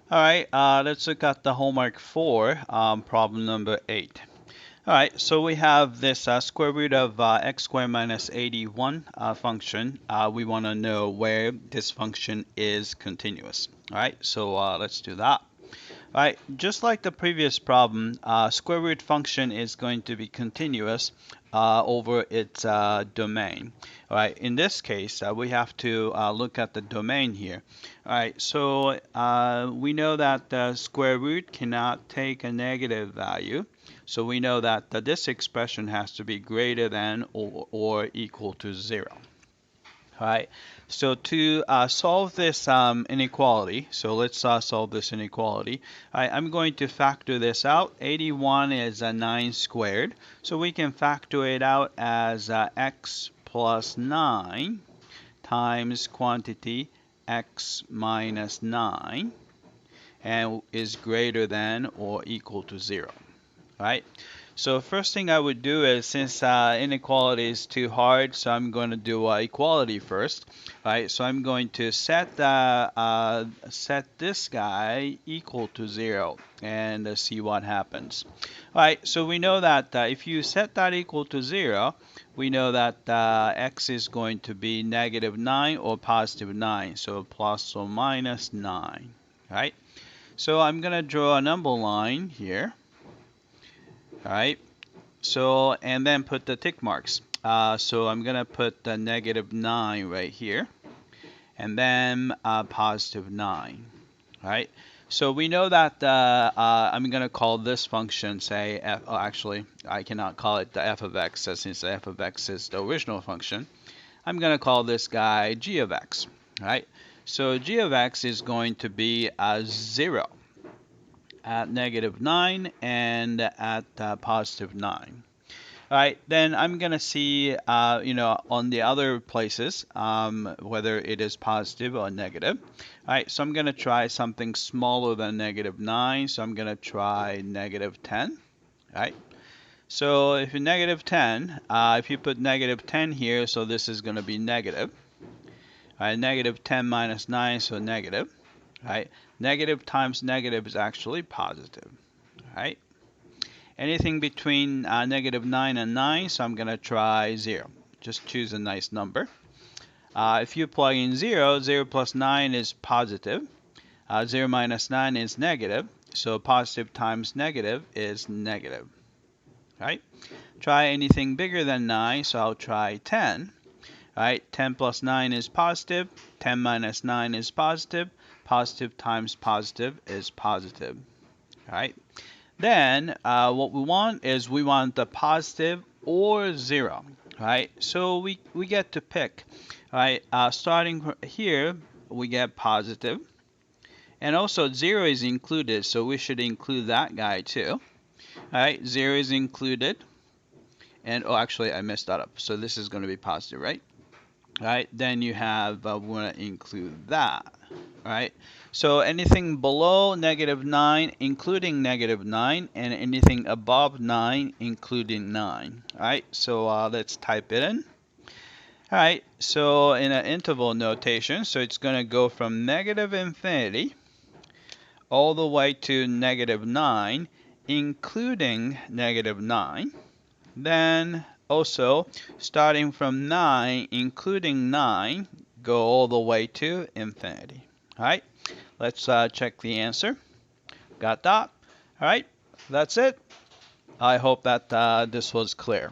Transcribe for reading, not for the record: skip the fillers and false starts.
All right, let's look at the homework 4, problem number 8. All right, so we have this square root of x squared minus 81 function. We want to know where this function is continuous. All right, so let's do that. All right, just like the previous problem, square root function is going to be continuous over its domain. All right, in this case, we have to look at the domain here. All right, so we know that the square root cannot take a negative value. So we know that this expression has to be greater than or equal to 0. All right, so to solve this inequality, so let's solve this inequality. All right, I'm going to factor this out. 81 is 9 squared, so we can factor it out as x plus 9 times quantity x minus 9 and is greater than or equal to 0. All right. So first thing I would do is, since inequality is too hard, so I'm going to do equality first. All right, so I'm going to set this guy equal to 0 and see what happens. All right, so we know that if you set that equal to 0, we know that x is going to be negative 9 or positive 9, so plus or minus 9. All right, so I'm going to draw a number line here. All right, so and then put the tick marks. So I'm gonna put the negative 9 right here, and then positive 9. All right. So we know that I'm gonna call this function, say, f. Oh, actually, I cannot call it the f of x, since the f of x is the original function. I'm gonna call this guy g of x. All right. So g of x is going to be 0 at negative 9 and at positive 9. All right, then I'm gonna see, on the other places, whether it is positive or negative. All right, so I'm gonna try something smaller than negative 9, so I'm gonna try negative 10. All right, so if you're negative 10, if you put negative 10 here, so this is gonna be negative. All right, negative 10 minus 9, so negative. All right, negative times negative is actually positive. All right. Anything between negative 9 and 9, so I'm going to try 0. Just choose a nice number. If you plug in 0, 0 plus 9 is positive. 0 minus 9 is negative. So positive times negative is negative. Right? Try anything bigger than 9, so I'll try 10. Right? 10 plus 9 is positive. 10 minus 9 is positive. Positive times positive is positive. Right? Then what we want is we want the positive or 0, right? So we get to pick, right? Starting here, we get positive, and also 0 is included, so we should include that guy too. All right, 0 is included, and oh, actually I messed that up. So this is going to be positive, right? All right, then you have we want to include that. All right, so anything below negative 9, including negative 9, and anything above 9, including 9. All right, so let's type it in. All right, so in an interval notation, so it's going to go from negative infinity all the way to negative 9, including negative 9. Then also, starting from 9, including 9, go all the way to infinity. All right, let's check the answer. Got that? All right, that's it. I hope that this was clear.